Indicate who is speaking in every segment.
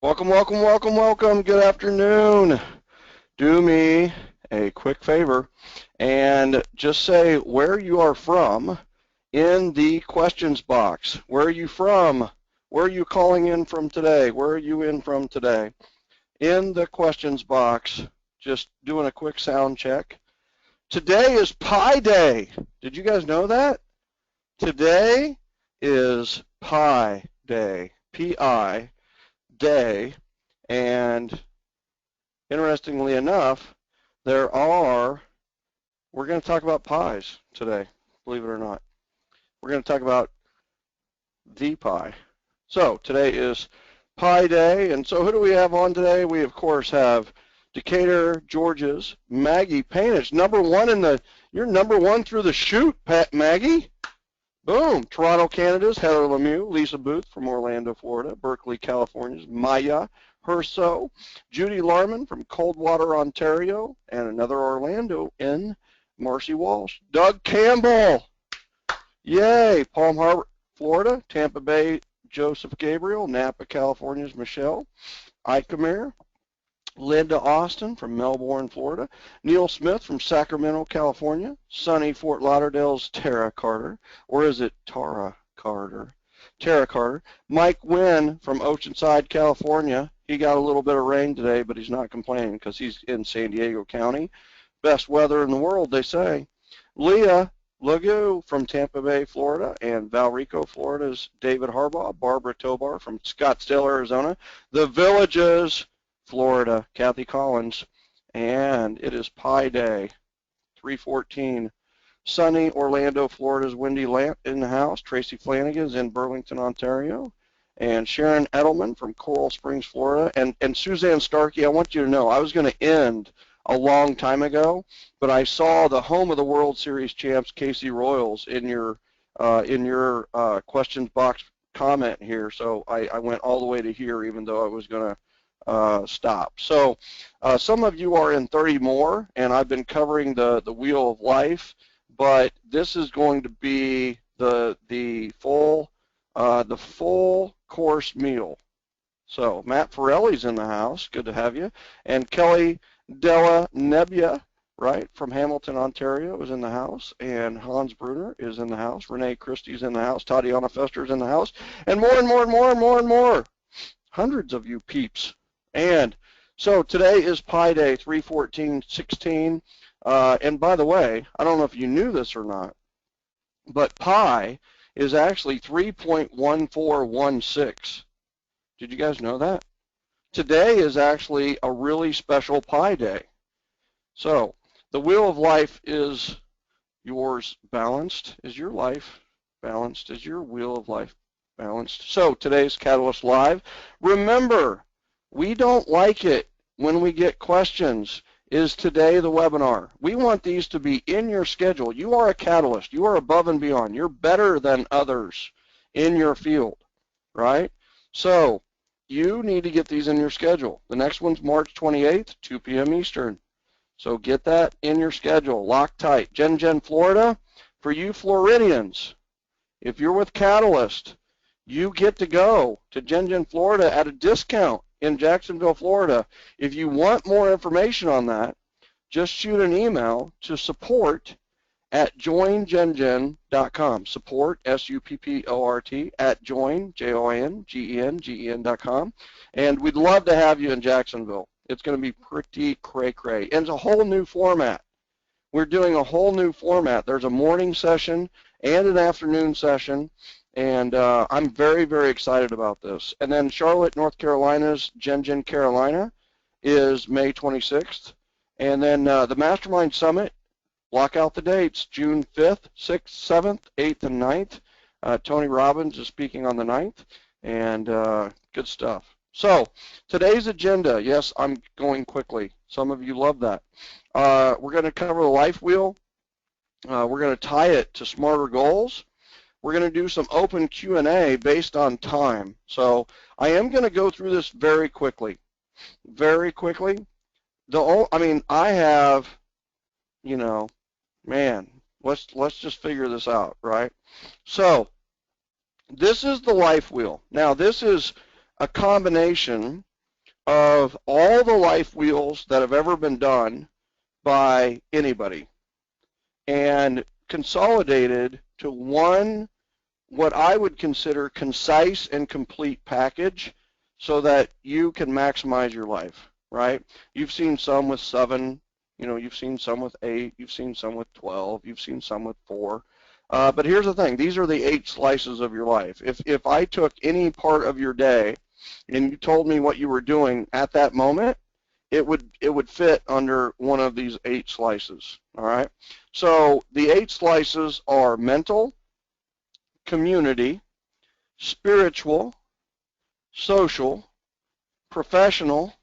Speaker 1: Welcome, welcome, welcome, welcome. Good afternoon. Do me a quick favor and just say where you are from in the questions box. Where are you from? Where are you calling in from today? Where are you in from today? In the questions box, just doing a quick sound check. Today is Pi Day. Did you guys know that? Today is Pi Day. P-I Day. And interestingly enough, we're going to talk about pies today, believe it or not. We're going to talk about the pie. So today is Pie Day, and so who do we have on today? We, of course, have Decatur, Georgia's Maggie Painage, you're number one through the chute, Pat Maggie. Boom. Toronto, Canada's Heather Lemieux, Lisa Booth from Orlando, Florida, Berkeley, California's Maya Herso, Judy Larman from Coldwater, Ontario, and another Orlando in Marcy Walsh. Doug Campbell, yay. Palm Harbor, Florida, Tampa Bay, Joseph Gabriel, Napa, California's Michelle Eichemere, Linda Austin from Melbourne, Florida, Neil Smith from Sacramento, California, sunny Fort Lauderdale's Tara Carter, or is it Tara Carter? Tara Carter. Mike Wynn from Oceanside, California. He got a little bit of rain today, but he's not complaining because he's in San Diego County. Best weather in the world, they say. Leah Lagu from Tampa Bay, Florida, and Valrico, Florida's David Harbaugh. Barbara Tobar from Scottsdale, Arizona. The Villages, Florida, Kathy Collins, and it is Pi Day, 314. Sunny Orlando, Florida's Wendy Lant in the house. Tracy Flanagan is in Burlington, Ontario, and Sharon Edelman from Coral Springs, Florida, and Suzanne Starkey. I want you to know I was going to end a long time ago, but I saw the home of the World Series champs, Casey Royals, in your questions box comment here, so I went all the way to here, even though I was going to stop. So some of you are in 30 more, and I've been covering the Wheel of Life, but this is going to be the full course meal. So Matt Forelli's in the house. Good to have you. And Kelly Della Nebbia, right, from Hamilton, Ontario, is in the house. And Hans Bruner is in the house. Renee Christie's in the house. Tatiana Fester's in the house. And more and more and more and more and more. Hundreds of you peeps. And so today is Pi Day, 31416. And by the way, I don't know if you knew this or not, but pi is actually 3.1416. Did you guys know that? Today is actually a really special Pi Day. So the Wheel of Life is yours balanced. Is your life balanced? Is your Wheel of Life balanced? So today's Catalyst Live. Remember, we don't like it when we get questions. Is today the webinar? We want these to be in your schedule. You are a catalyst. You are above and beyond. You're better than others in your field, right? So you need to get these in your schedule. The next one's March 28th, 2 p.m. Eastern. So get that in your schedule. Lock tight. Gen, Florida, for you Floridians, if you're with Catalyst, you get to go to Gen, Florida at a discount in Jacksonville, Florida. If you want more information on that, just shoot an email to support@joingengen.com. Support, S-U-P-P-O-R-T, at join, Joingengen.com. And we'd love to have you in Jacksonville. It's going to be pretty cray-cray. And it's a whole new format. We're doing a whole new format. There's a morning session and an afternoon session. And I'm very, very excited about this. And then Charlotte, North Carolina's Gen Carolina is May 26th. And then the Mastermind Summit, block out the dates, June 5th, 6th, 7th, 8th, and 9th. Tony Robbins is speaking on the 9th, and good stuff. So today's agenda, yes, I'm going quickly. Some of you love that. We're going to cover the life wheel. We're going to tie it to smarter goals. We're going to do some open Q&A based on time. So I am going to go through this very quickly. Very quickly. I have, man, let's just figure this out, right? So this is the life wheel. Now this is a combination of all the life wheels that have ever been done by anybody and consolidated to one, what I would consider concise and complete package so that you can maximize your life, right? You've seen some with 7, you've seen some with 8, you've seen some with 12, you've seen some with 4. But here's the thing, these are the 8 slices of your life. If I took any part of your day and you told me what you were doing at that moment, it would fit under one of these 8 slices, all right? So the 8 slices are mental, community, spiritual, social, professional,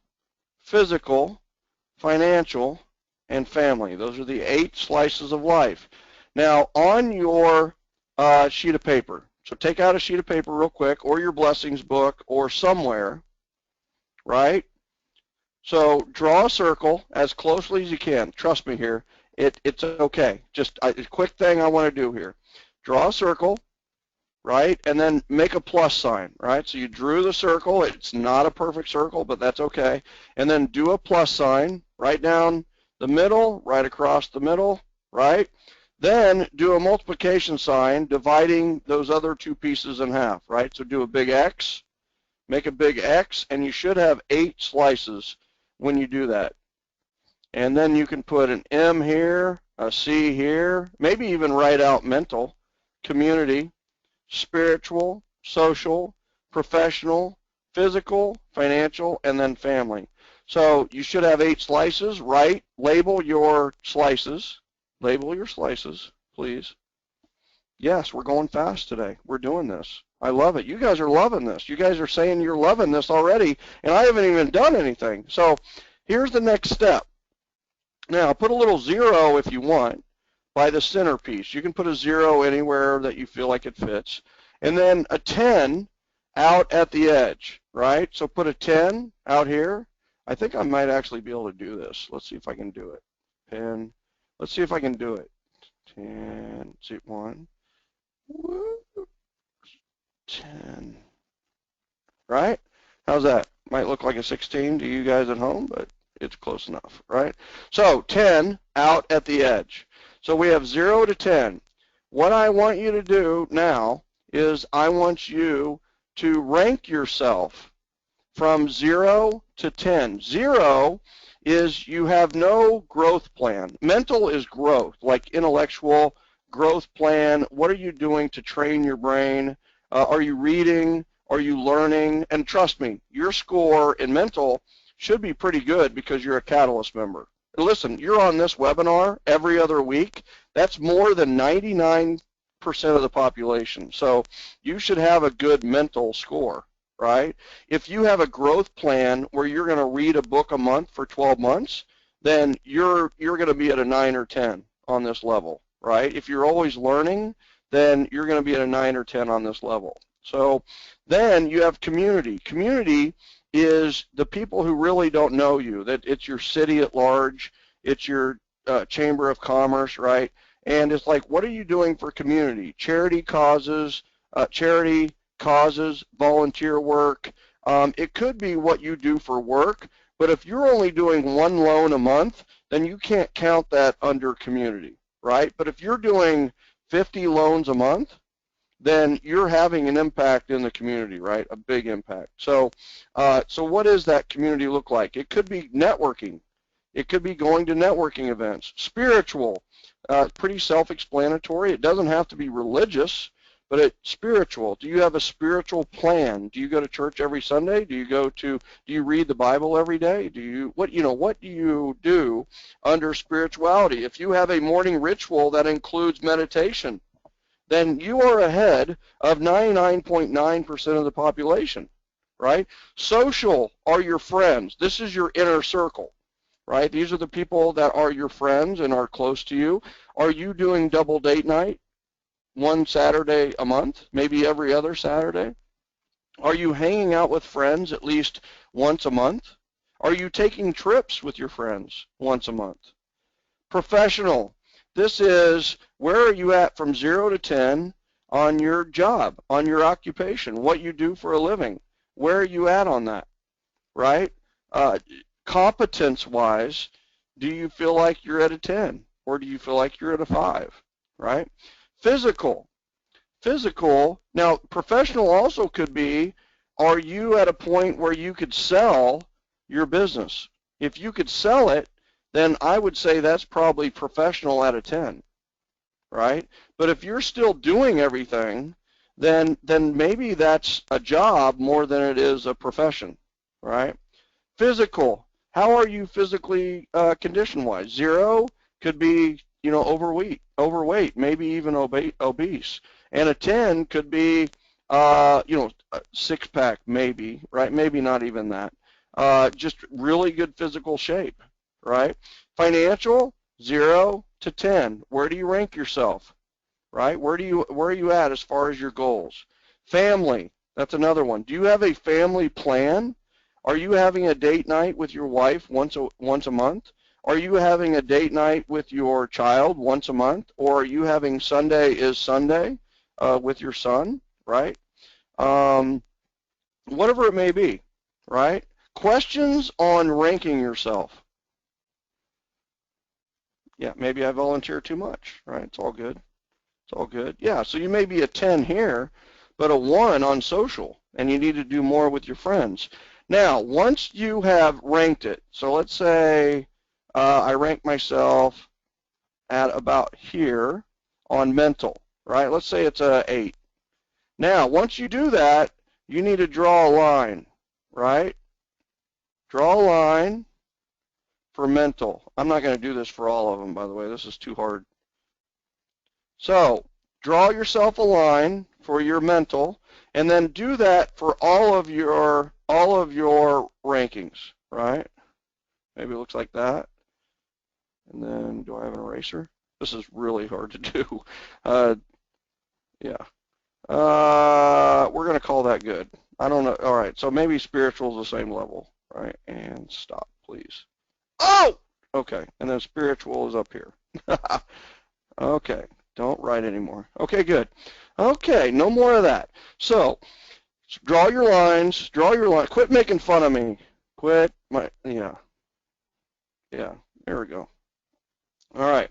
Speaker 1: physical, financial, and family. Those are the 8 slices of life. Now, on your sheet of paper, so take out a sheet of paper real quick, or your blessings book, or somewhere, right? So draw a circle as closely as you can. Trust me here, it's okay. Just a quick thing I want to do here. Draw a circle, right, and then make a plus sign, right? So you drew the circle. It's not a perfect circle, but that's okay. And then do a plus sign right down the middle, right across the middle, right? Then do a multiplication sign dividing those other 2 pieces in half, right? So do a big X, make a big X, and you should have 8 slices when you do that. And then you can put an M here, a C here, maybe even write out mental, community, spiritual, social, professional, physical, financial, and then family. So you should have 8 slices, right? Label your slices. Label your slices, please. Yes, we're going fast today. We're doing this. I love it. You guys are loving this. You guys are saying you're loving this already, and I haven't even done anything. So here's the next step. Now, put a little 0 if you want by the centerpiece. You can put a 0 anywhere that you feel like it fits. And then a 10 out at the edge, right? So put a 10 out here. I think I might actually be able to do this. Let's see if I can do it. 10. Let's see if I can do it. 10. See, 1. 10. Right? How's that? Might look like a 16 to you guys at home, but it's close enough, right? So 10 out at the edge. So we have 0 to 10. What I want you to do now is I want you to rank yourself from 0 to 10. 0 is you have no growth plan. Mental is growth, like intellectual growth plan. What are you doing to train your brain? Are you reading? Are you learning? And trust me, your score in mental should be pretty good because you're a Catalyst member. Listen, you're on this webinar every other week. That's more than 99% of the population. So you should have a good mental score, right? If you have a growth plan where you're going to read a book a month for 12 months, then you're going to be at a 9 or 10 on this level, right? If you're always learning, then you're going to be at a 9 or 10 on this level. So then you have community. Community is the people who really don't know you, that it's your city at large, it's your chamber of commerce, right? And it's like, what are you doing for community? Charity causes, volunteer work. It could be what you do for work, but if you're only doing 1 loan a month, then you can't count that under community, right? But if you're doing 50 loans a month, then you're having an impact in the community, right? A big impact. So, so what does that community look like? It could be networking. It could be going to networking events. Spiritual, pretty self-explanatory. It doesn't have to be religious, but it's spiritual. Do you have a spiritual plan? Do you go to church every Sunday? Do you read the Bible every day? What do you do under spirituality? If you have a morning ritual that includes meditation, then you are ahead of 99.9% of the population, right? Social are your friends. This is your inner circle, right? These are the people that are your friends and are close to you. Are you doing double date night 1 Saturday a month, maybe every other Saturday? Are you hanging out with friends at least once a month? Are you taking trips with your friends once a month? Professional. This is where are you at from 0 to 10 on your job, on your occupation, what you do for a living. Where are you at on that, right? Uh, Competence-wise, do you feel like you're at a 10 or do you feel like you're at a 5, right? Physical. Now professional also could be, are you at a point where you could sell your business? If you could sell it, then I would say that's probably professional at a 10, right? But if you're still doing everything, then maybe that's a job more than it is a profession, right? Physical. How are you physically condition-wise? 0 could be, overweight, maybe even obese. And a 10 could be, a six-pack, maybe, right? Maybe not even that. Just really good physical shape, right? Financial, 0 to 10. Where do you rank yourself, right? Where are you at as far as your goals? Family, that's another one. Do you have a family plan? Are you having a date night with your wife once a month? Are you having a date night with your child once a month? Or are you having Sunday is Sunday with your son, right? Whatever it may be, right? Questions on ranking yourself. Yeah, maybe I volunteer too much, right? It's all good. It's all good. Yeah, so you may be a 10 here, but a 1 on social, and you need to do more with your friends. Now, once you have ranked it, so let's say I rank myself at about here on mental, right? Let's say it's a 8. Now, once you do that, you need to draw a line, right? Draw a line for mental. I'm not going to do this for all of them, by the way. This is too hard. So draw yourself a line for your mental, and then do that for all of your rankings, right? Maybe it looks like that. And then, do I have an eraser? This is really hard to do. Yeah. We're going to call that good. I don't know. All right. So maybe spiritual is the same level, right? And stop, please. Oh! Okay. And then spiritual is up here. Okay. Don't write anymore. Okay, good. Okay, no more of that. So, draw your lines. Draw your line. Quit making fun of me. Quit. Yeah. There we go. All right.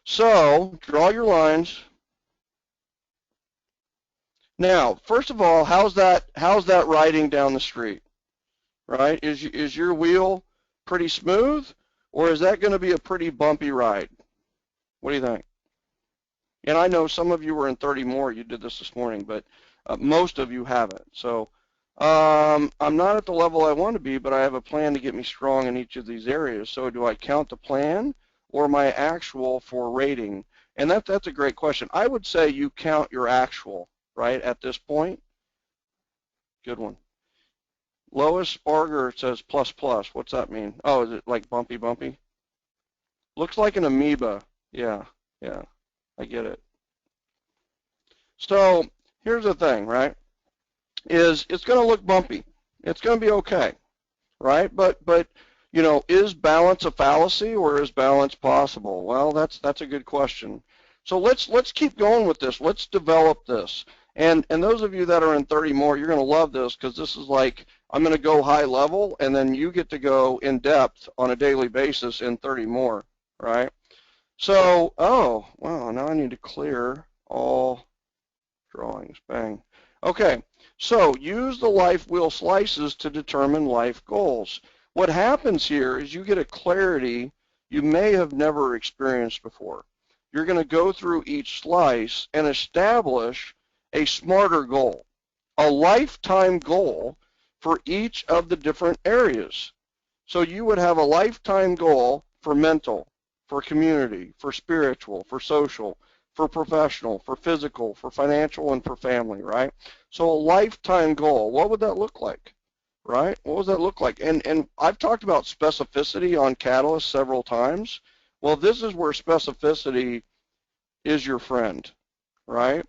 Speaker 1: So, draw your lines. Now, first of all, how's that riding down the street? Right? Is your wheel pretty smooth, or is that going to be a pretty bumpy ride? What do you think? And I know some of you were in 30 more. You did this morning, but most of you haven't. So I'm not at the level I want to be, but I have a plan to get me strong in each of these areas. So do I count the plan or my actual for rating? And that's a great question. I would say you count your actual, right, at this point. Good one. Lois Barger says plus plus. What's that mean? Oh, is it like bumpy, bumpy? Looks like an amoeba. Yeah. I get it. So here's the thing, right? Is it's going to look bumpy. It's going to be okay, right? But is balance a fallacy or is balance possible? Well, that's a good question. So let's keep going with this. Let's develop this. And those of you that are in 30 more, you're going to love this because this is like I'm going to go high level, and then you get to go in depth on a daily basis in 30 more, right? So, oh, wow, now I need to clear all drawings. Bang. Okay, so use the life wheel slices to determine life goals. What happens here is you get a clarity you may have never experienced before. You're going to go through each slice and establish a smarter goal, a lifetime goal for each of the different areas. So you would have a lifetime goal for mental, for community, for spiritual, for social, for professional, for physical, for financial, and for family, right? So a lifetime goal, what would that look like, right? What does that look like? And I've talked about specificity on CHECKLYST several times. Well, this is where specificity is your friend, right?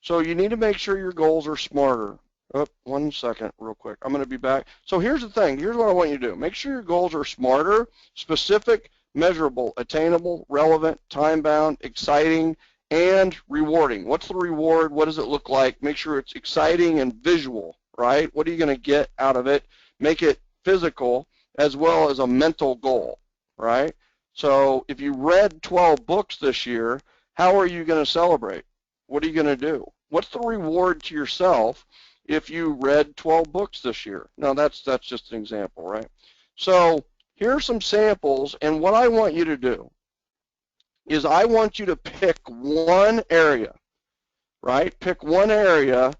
Speaker 1: So you need to make sure your goals are smarter. Oh, 1 second, real quick. I'm going to be back. So here's the thing. Here's what I want you to do. Make sure your goals are smarter, specific, measurable, attainable, relevant, time-bound, exciting, and rewarding. What's the reward? What does it look like? Make sure it's exciting and visual, right? What are you going to get out of it? Make it physical as well as a mental goal, right? So if you read 12 books this year, how are you going to celebrate? What are you going to do? What's the reward to yourself if you read 12 books this year? Now that's just an example, right? So here are some samples, and what I want you to do is I want you to pick one area, right? Pick one area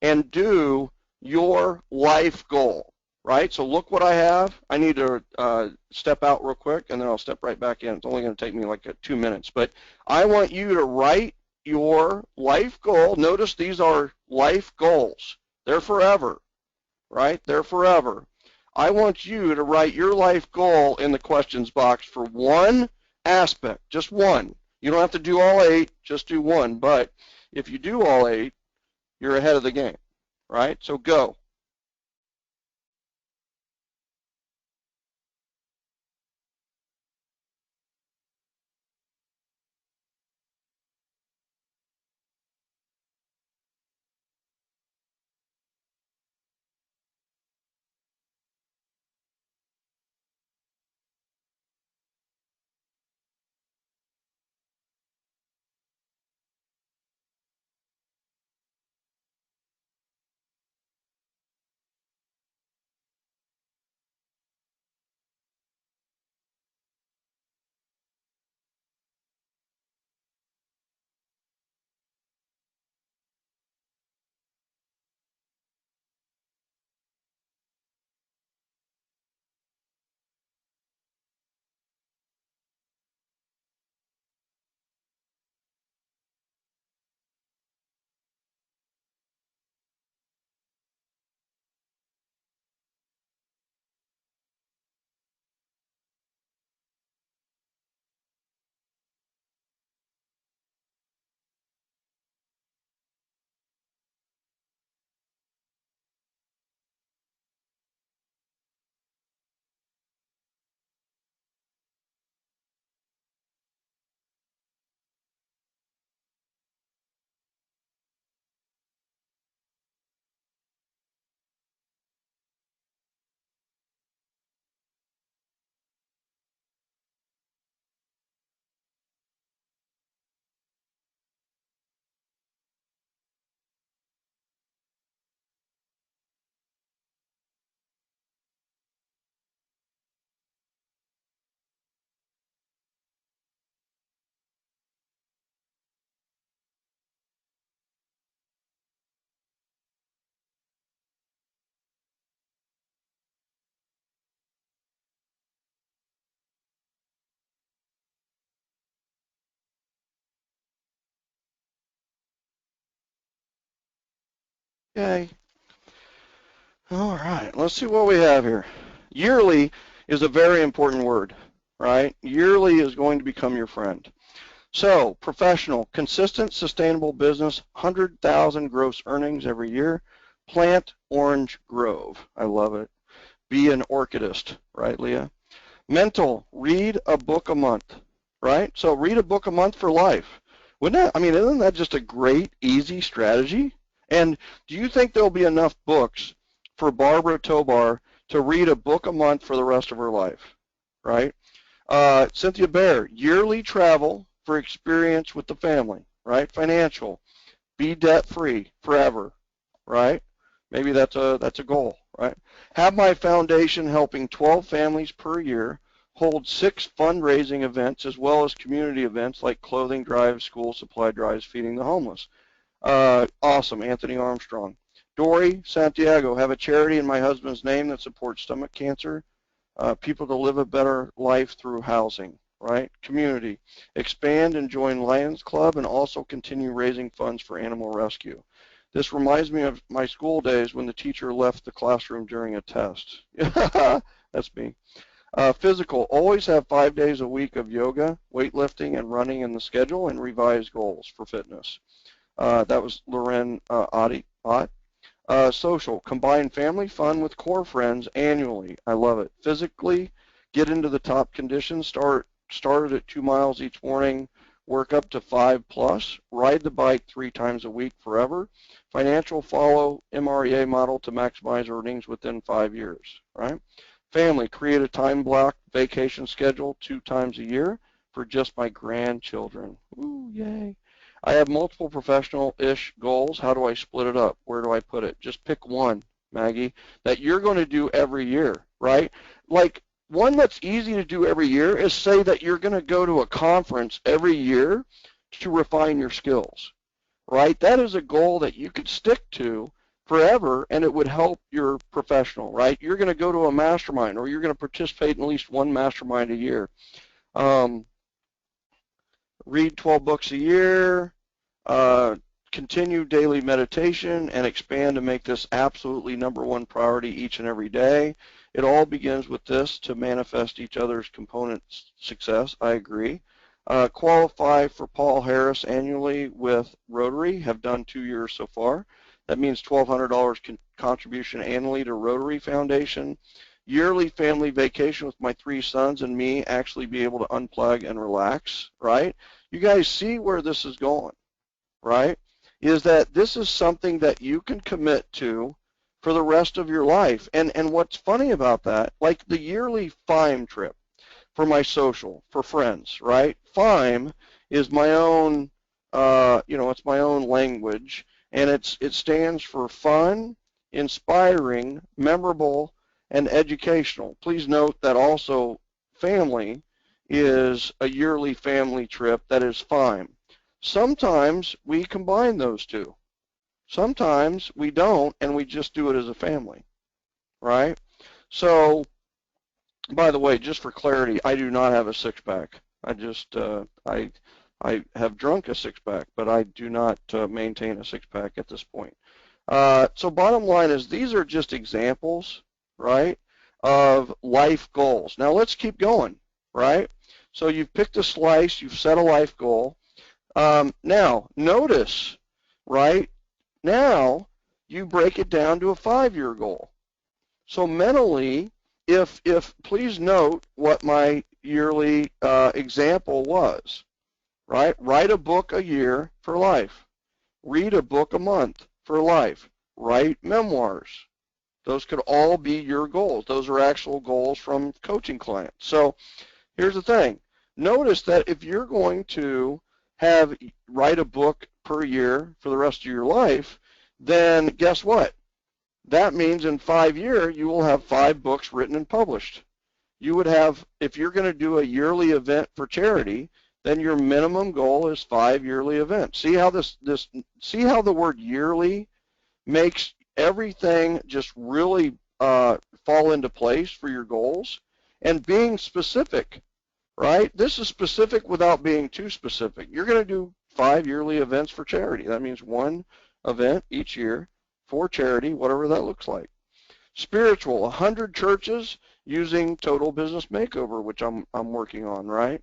Speaker 1: and do your life goal, right? So look what I have. I need to step out real quick, and then I'll step right back in. It's only going to take me like 2 minutes. But I want you to write your life goal. Notice these are life goals. They're forever, right? They're forever. I want you to write your life goal in the questions box for one aspect, just one. You don't have to do all 8, just do one. But if you do all 8, you're ahead of the game, right? So go. Okay. All right. Let's see what we have here. Yearly is a very important word, right? Yearly is going to become your friend. So, professional, consistent, sustainable business, 100,000 gross earnings every year. Plant orange grove. I love it. Be an orchidist, right, Leah? Mental, read a book a month, right? So read a book a month for life. Wouldn't that, I mean, isn't that just a great, easy strategy? And do you think there'll be enough books for Barbara Tobar to read a book a month for the rest of her life, right? Cynthia Bear, yearly travel for experience with the family, right? Financial, be debt-free forever, right? Maybe that's a goal, right? Have my foundation helping 12 families per year, hold 6 fundraising events as well as community events like clothing drives, school supply drives, feeding the homeless. Awesome, Anthony Armstrong. Dory Santiago, have a charity in my husband's name that supports stomach cancer, people to live a better life through housing, right? Community. Expand and join Lions Club and also continue raising funds for animal rescue. This reminds me of my school days when the teacher left the classroom during a test. That's me. Physical, always have 5 days a week of yoga, weightlifting, and running in the schedule, and revise goals for fitness. That was Loren Ott. Social, combine family fun with core friends annually. I love it. Physically, get into the top conditions. Started at 2 miles each morning, work up to 5 plus. Ride the bike 3 times a week forever. Financial, follow MREA model to maximize earnings within 5 years, right? Family, create a time block vacation schedule 2 times a year for just my grandchildren. Ooh, yay. I have multiple professional-ish goals. How do I split it up? Where do I put it? Just pick one, Maggie, that you're going to do every year, right? Like, one that's easy to do every year is say that you're going to go to a conference every year to refine your skills, right? That is a goal that you could stick to forever, and it would help your professional, right? You're going to go to a mastermind, or you're going to participate in at least one mastermind a year. Read 12 books a year, continue daily meditation, and expand to make this absolutely #1 priority each and every day. It all begins with this to manifest each other's components success. I agree. Qualify for Paul Harris annually with Rotary. Have done 2 years so far. That means $1,200 contribution annually to Rotary Foundation. Yearly family vacation with my 3 sons and me, actually be able to unplug and relax, right? You guys see where this is going, right? Is that this is something that you can commit to for the rest of your life. And what's funny about that, like the yearly FIME trip for my social, for friends, right? FIME is my own, it's my own language, and it stands for fun, inspiring, memorable, and educational. Please note that also family is a yearly family trip that is FIME. Sometimes we combine those two. Sometimes we don't, and we just do it as a family, right? So, by the way, just for clarity, I do not have a six-pack. I have drunk a six-pack, but I do not maintain a six-pack at this point. So bottom line is these are just examples, right, of life goals. Now let's keep going, right? So you've picked a slice, you've set a life goal. Now notice, right, now you break it down to a 5-year goal. So mentally, if please note what my yearly example was, right? Write a book a year for life. Read a book a month for life. Write memoirs. Those could all be your goals. Those are actual goals from coaching clients. So here's the thing. Notice that if you're going to write a book per year for the rest of your life, then guess what? That means in 5 years you will have 5 books written and published. You would have, if you're going to do a yearly event for charity, then your minimum goal is 5 yearly events. See how see how the word yearly makes everything just really fall into place for your goals? And being specific, right? This is specific without being too specific. You're going to do 5 yearly events for charity. That means 1 event each year for charity, whatever that looks like. Spiritual, 100 churches using Total Business Makeover, which I'm working on, right?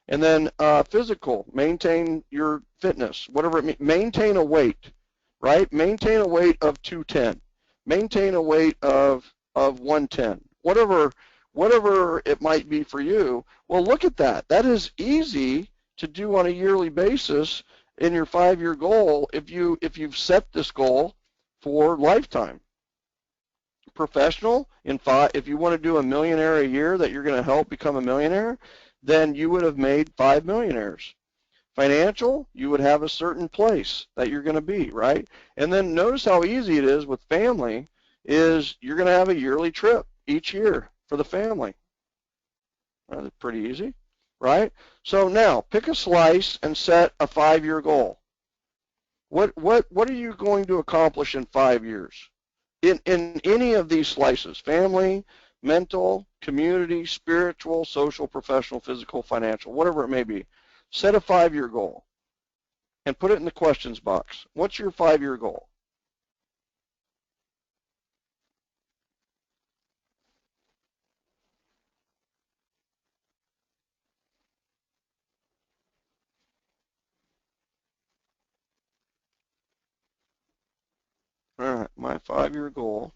Speaker 1: And then physical, maintain your fitness, whatever it means. Maintain a weight, right? Maintain a weight of 210. Maintain a weight of 110. Whatever it might be for you. Well, look at that. That is easy to do on a yearly basis in your 5-year goal if you've set this goal for lifetime. Professional, if you want to do a millionaire a year that you're going to help become a millionaire, then you would have made 5 millionaires. Financial, you would have a certain place that you're going to be, right? And then notice how easy it is with family is you're going to have a yearly trip each year for the family. That's pretty easy, right? So now pick a slice and set a 5-year goal. What are you going to accomplish in 5 years? In any of these slices, family, mental, community, spiritual, social, professional, physical, financial, whatever it may be, set a 5-year goal and put it in the questions box. What's your 5-year goal? All right, my 5-year goal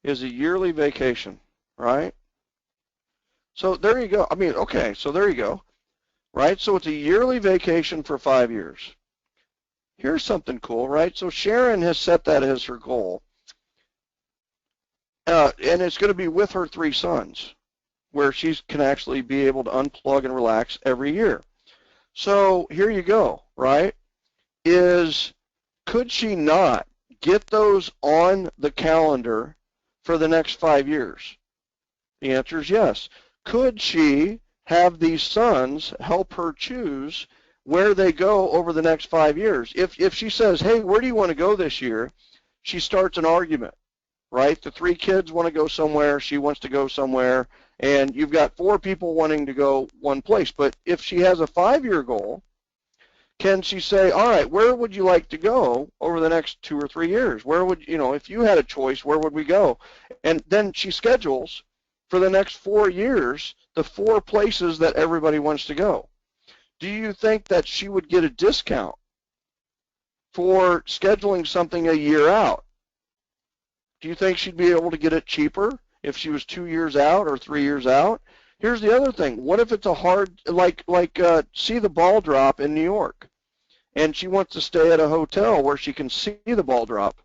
Speaker 1: is a yearly vacation, right? So there you go. I mean, okay, so there you go, right? So it's a yearly vacation for 5 years. Here's something cool, right? So Sharon has set that as her goal. and it's going to be with her 3 sons, where she can actually be able to unplug and relax every year. So here you go, right? Could she not get those on the calendar for the next 5 years? The answer is yes. Could she have these sons help her choose where they go over the next 5 years? If she says, hey, where do you want to go this year? She starts an argument, right? The 3 kids want to go somewhere, she wants to go somewhere, and you've got 4 people wanting to go one place. But if she has a 5-year goal, can she say, all right, where would you like to go over the next 2 or 3 years? Where would, if you had a choice, where would we go? And then she schedules for the next 4 years the 4 places that everybody wants to go. Do you think that she would get a discount for scheduling something a year out? Do you think she'd be able to get it cheaper if she was 2 years out or 3 years out? Here's the other thing. What if it's a hard, see the ball drop in New York, and she wants to stay at a hotel where she can see the ball drop?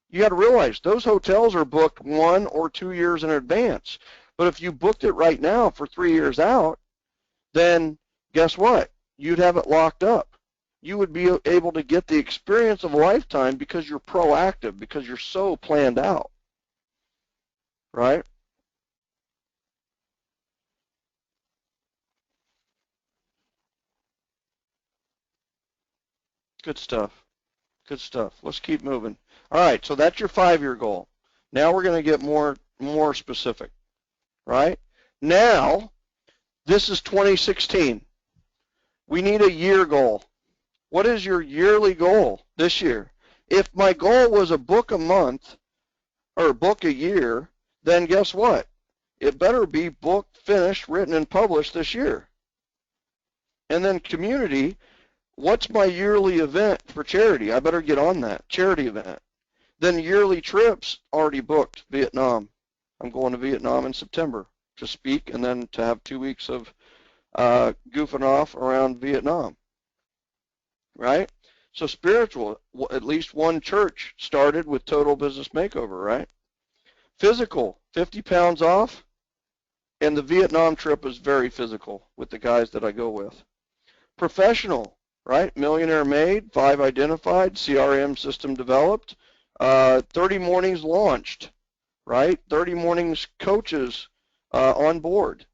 Speaker 1: You got to realize those hotels are booked 1 or 2 years in advance. But if you booked it right now for 3 years out, then guess what? You'd have it locked up. You would be able to get the experience of a lifetime because you're proactive, because you're so planned out, right? Good stuff. Good stuff. Let's keep moving. All right, so that's your 5-year goal. Now we're going to get more specific, right? Now, this is 2016. We need a year goal. What is your yearly goal this year? If my goal was a book a month or a book a year, then guess what? It better be booked, finished, written, and published this year. And then community, what's my yearly event for charity? I better get on that, charity event. Then yearly trips, already booked, Vietnam. I'm going to Vietnam in September to speak and then to have 2 weeks of goofing off around Vietnam, right? So spiritual, at least one church started with total business makeover, right? Physical, 50 pounds off, and the Vietnam trip was very physical with the guys that I go with. Professional, right? Millionaire made, 5 identified, CRM system developed, 30 mornings launched, right? 30 mornings coaches on board.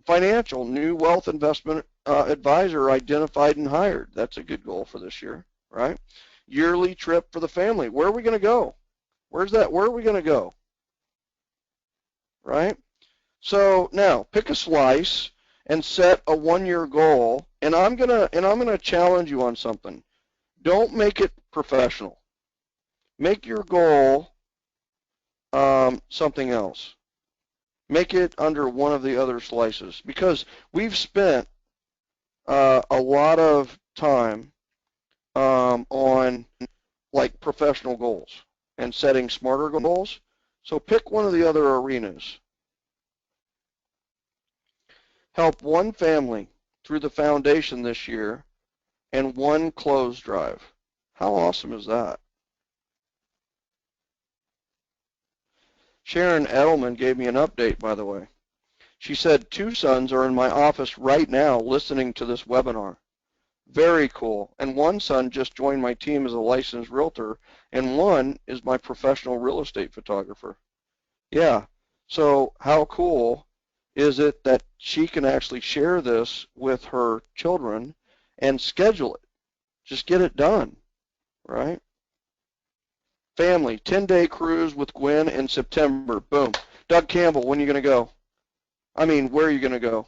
Speaker 1: Financial, new wealth investment advisor identified and hired. That's a good goal for this year, right? Yearly trip for the family. Where are we going to go? Where are we going to go? Right? So now pick a slice and set a 1-year goal. And I'm gonna challenge you on something. Don't make it professional. Make your goal something else. Make it under one of the other slices, because we've spent a lot of time on like professional goals and setting smarter goals. So pick one of the other arenas. Help 1 family through the foundation this year and 1 clothes drive. How awesome is that? Sharon Edelman gave me an update, by the way. She said 2 sons are in my office right now listening to this webinar. Very cool. And 1 son just joined my team as a licensed realtor, and 1 is my professional real estate photographer. Yeah. So how cool is it that she can actually share this with her children and schedule it? Just get it done, right? Family, 10-day cruise with Gwen in September. Boom. Doug Campbell, when are you going to go? I mean, where are you going to go?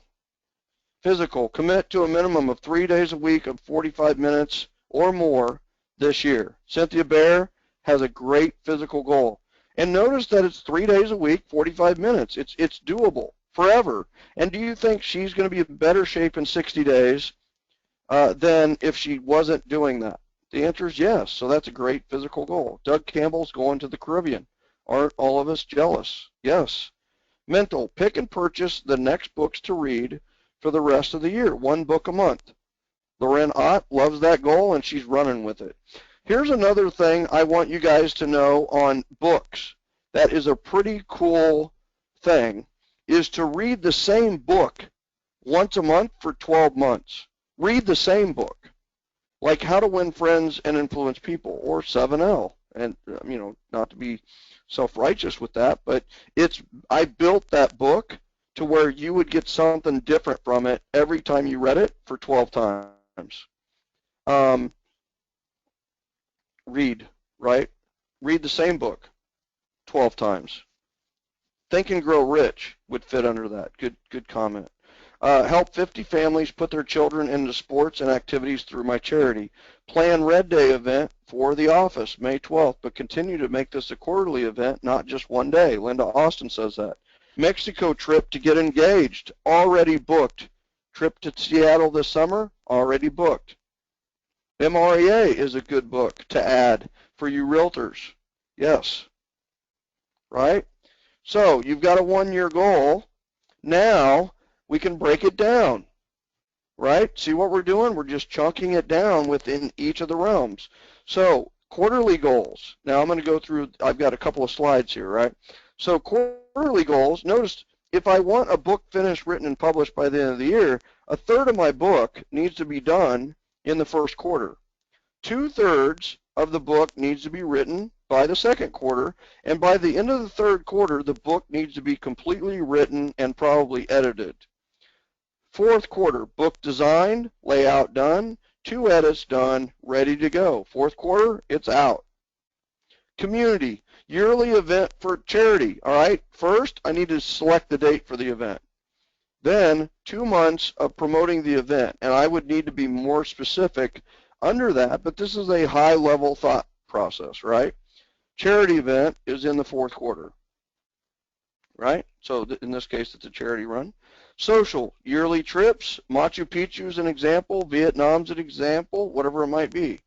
Speaker 1: Physical, commit to a minimum of 3 days a week of 45 minutes or more this year. Cynthia Bear has a great physical goal. And notice that it's 3 days a week, 45 minutes. It's doable forever. And do you think she's going to be in better shape in 60 days than if she wasn't doing that? The answer is yes. So that's a great physical goal. Doug Campbell's going to the Caribbean. Aren't all of us jealous? Yes. Mental, pick and purchase the next books to read for the rest of the year. 1 book a month. Lorraine Ott loves that goal, and she's running with it. Here's another thing I want you guys to know on books. That is a pretty cool thing, is to read the same book once a month for 12 months. Read the same book, like How to Win Friends and Influence People, or 7L. And, not to be self-righteous with that, but I built that book to where you would get something different from it every time you read it for 12 times. Read, right? Read the same book 12 times. Think and Grow Rich would fit under that. Good comment. Help 50 families put their children into sports and activities through my charity. Plan Red Day event for the office, May 12th, but continue to make this a quarterly event, not just one day. Linda Austin says that. Mexico trip to get engaged, already booked. Trip to Seattle this summer, already booked. MREA is a good book to add for you realtors. Yes. Right? So you've got a 1-year goal. Now we can break it down. Right? See what we're doing? We're just chunking it down within each of the realms. So quarterly goals. Now I'm going to go through, I've got a couple of slides here, right? So quarterly goals, notice if I want a book finished, written, and published by the end of the year, 1/3 of my book needs to be done in the first quarter. 2/3 of the book needs to be written by the second quarter, and by the end of the third quarter, the book needs to be completely written and probably edited. Fourth quarter, book designed, layout done, 2 edits done, ready to go. Fourth quarter, it's out. Community, yearly event for charity. All right, first I need to select the date for the event. Then 2 months of promoting the event, and I would need to be more specific under that, but this is a high-level thought process, right? Charity event is in the fourth quarter, right? So in this case, it's a charity run. Social, yearly trips, Machu Picchu is an example, Vietnam's an example, whatever it might be.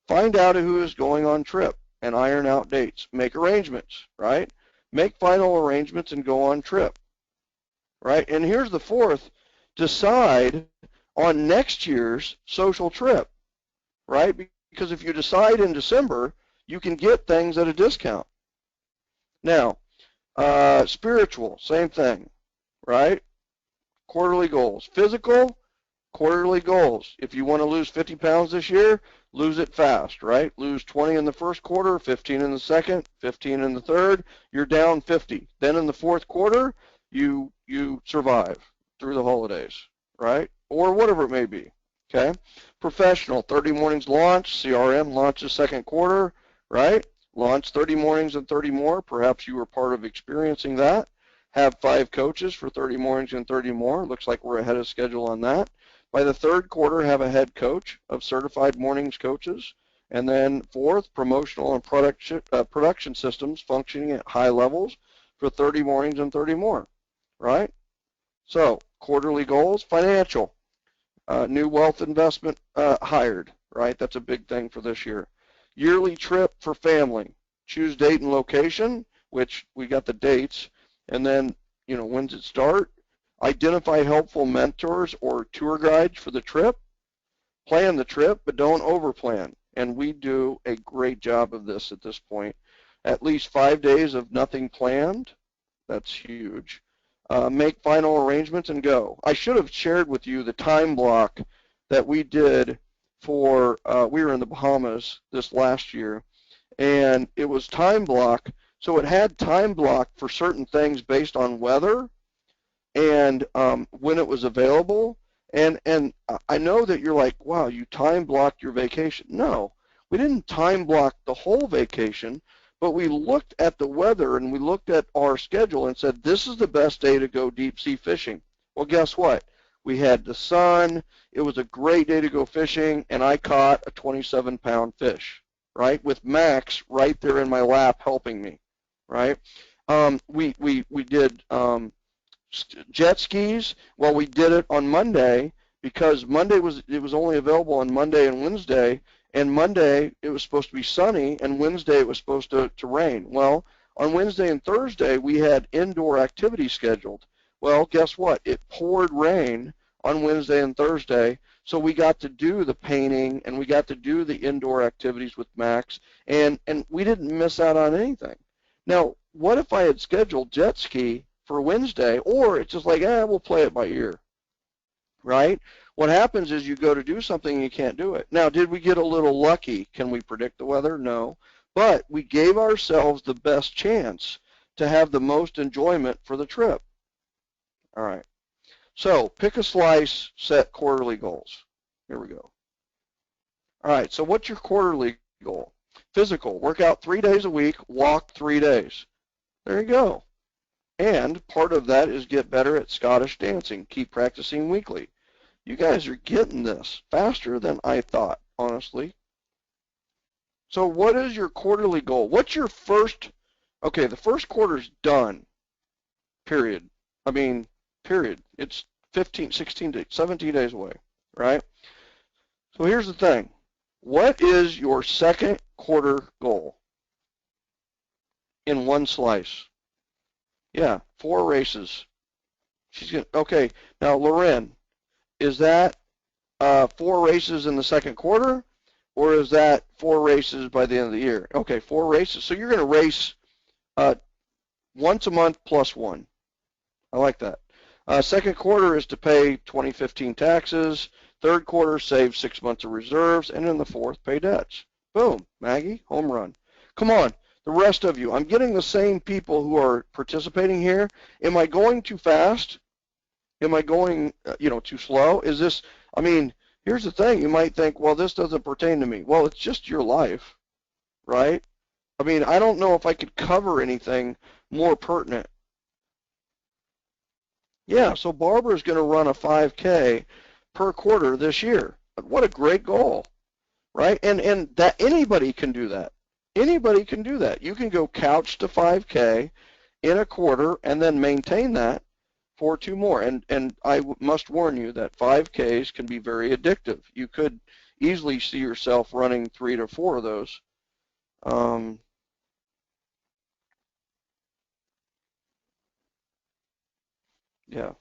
Speaker 1: Find out who is going on trip and iron out dates. Make arrangements, right? Make final arrangements and go on trip, right? And here's the fourth, decide on next year's social trip, right? Because if you decide in December, you can get things at a discount. Now, spiritual, same thing, right? Quarterly goals. Physical, quarterly goals. If you want to lose 50 pounds this year, lose it fast, right? Lose 20 in the first quarter, 15 in the second, 15 in the third, you're down 50. Then in the fourth quarter, you survive through the holidays, right? Or whatever it may be, okay? Professional, 30 mornings launch, CRM launches second quarter, right? Launch 30 mornings and 30 more. Perhaps you were part of experiencing that. Have 5 coaches for 30 mornings and 30 more. Looks like we're ahead of schedule on that. By the third quarter, have a head coach of certified mornings coaches. And then fourth, promotional and production systems functioning at high levels for 30 mornings and 30 more, right? So quarterly goals, financial, new wealth investment hired, right? That's a big thing for this year. Yearly trip for family, choose date and location, which we got the dates, and then, when's it start? Identify helpful mentors or tour guides for the trip. Plan the trip, but don't overplan. And we do a great job of this at this point. At least 5 days of nothing planned. That's huge. Make final arrangements and go. I should have shared with you the time block that we did for, we were in the Bahamas this last year, and it was time block. So it had time block for certain things based on weather and when it was available. And I know that you're like, wow, you time blocked your vacation. No, we didn't time block the whole vacation, but we looked at the weather and we looked at our schedule and said, this is the best day to go deep sea fishing. Well, guess what? We had the sun. It was a great day to go fishing, and I caught a 27-pound fish, right, with Max right there in my lap helping me, right? We did jet skis. Well, we did it on Monday because Monday it was only available on Monday and Wednesday, and Monday it was supposed to be sunny, and Wednesday it was supposed to rain. Well, on Wednesday and Thursday we had indoor activity scheduled. Well, guess what? It poured rain on Wednesday and Thursday, so we got to do the painting and we got to do the indoor activities with Max, and we didn't miss out on anything. Now, what if I had scheduled jet ski for Wednesday, or it's just like, we'll play it by ear, right? What happens is you go to do something and you can't do it. Now, did we get a little lucky? Can we predict the weather? No. But we gave ourselves the best chance to have the most enjoyment for the trip. All right. So pick a slice, set quarterly goals. Here we go. All right, so what's your quarterly goal? Physical, work out 3 days a week, walk 3 days. There you go. And part of that is get better at Scottish dancing. Keep practicing weekly. You guys are getting this faster than I thought, honestly. So what is your quarterly goal? What's your first, okay, the first quarter's done, period. I mean, period. It's 15, 16 days, 17 days away, right? So here's the thing. What is your second quarter goal in one slice? Yeah, 4 races. She's gonna, okay, now Loren, is that 4 races in the second quarter, or is that 4 races by the end of the year? Okay, 4 races. So you're going to race once a month plus 1. I like that. Second quarter is to pay 2015 taxes. Third quarter, save 6 months of reserves. And in the fourth, pay debts. Boom, Maggie, home run. Come on, the rest of you. I'm getting the same people who are participating here. Am I going too fast? Am I going, too slow? Is this, I mean, here's the thing. You might think, well, this doesn't pertain to me. Well, it's just your life, right? I mean, I don't know if I could cover anything more pertinent. Yeah, so Barbara's going to run a 5K per quarter this year. What a great goal, right? And that anybody can do that. Anybody can do that. You can go couch to 5K in a quarter and then maintain that for 2 more. And I must warn you that 5Ks can be very addictive. You could easily see yourself running 3 to 4 of those. Yeah.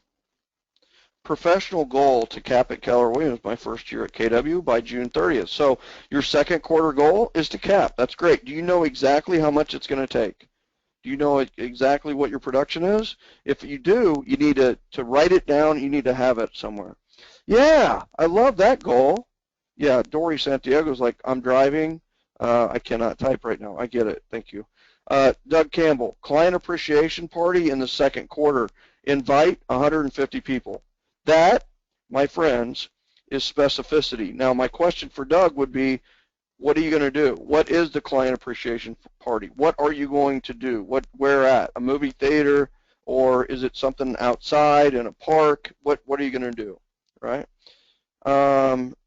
Speaker 1: Professional goal to cap at Keller Williams my first year at KW by June 30th. So your second quarter goal is to cap. That's great. Do you know exactly how much it's going to take? Do you know exactly what your production is? If you do, you need to write it down. You need to have it somewhere. Yeah, I love that goal. Yeah, Dory Santiago's like, I'm driving. I cannot type right now. I get it. Thank you. Doug Campbell, client appreciation party in the second quarter. Invite 150 people. That, my friends, is specificity. Now, my question for Doug would be, what are you going to do? What is the client appreciation party? What are you going to do? Where at? A movie theater, or is it something outside in a park? What are you going to do, right?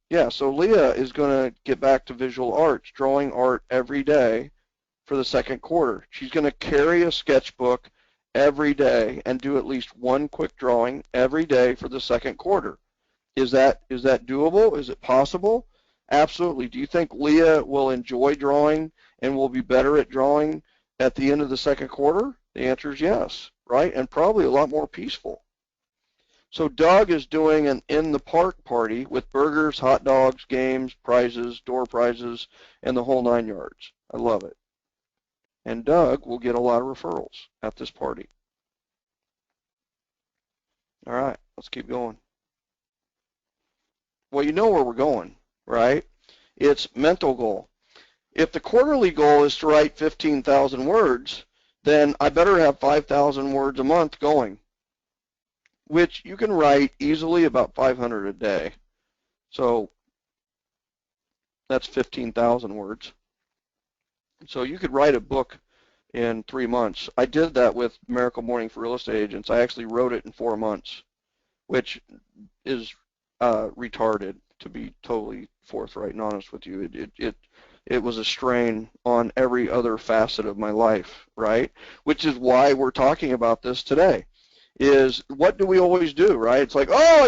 Speaker 1: Yeah, so Leah is going to get back to visual arts, drawing art every day for the second quarter. She's going to carry a sketchbook every day and do at least 1 quick drawing every day for the second quarter. Is that doable? Is it possible? Absolutely. Do you think Leah will enjoy drawing and will be better at drawing at the end of the second quarter? The answer is yes, right? And probably a lot more peaceful. So Doug is doing an in-the-park party with burgers, hot dogs, games, prizes, door prizes, and the whole 9 yards. I love it. And Doug will get a lot of referrals at this party. All right, let's keep going. Well, you know where we're going, right? It's mental goal. If the quarterly goal is to write 15,000 words, then I better have 5,000 words a month going, which you can write easily about 500 a day. So that's 15,000 words. So you could write a book in 3 months. I did that with Miracle Morning for Real Estate Agents. I actually wrote it in 4 months, which is retarded, to be totally forthright and honest with you. It was a strain on every other facet of my life, right? Which is why we're talking about this today. Is what do we always do, right? It's like, oh, I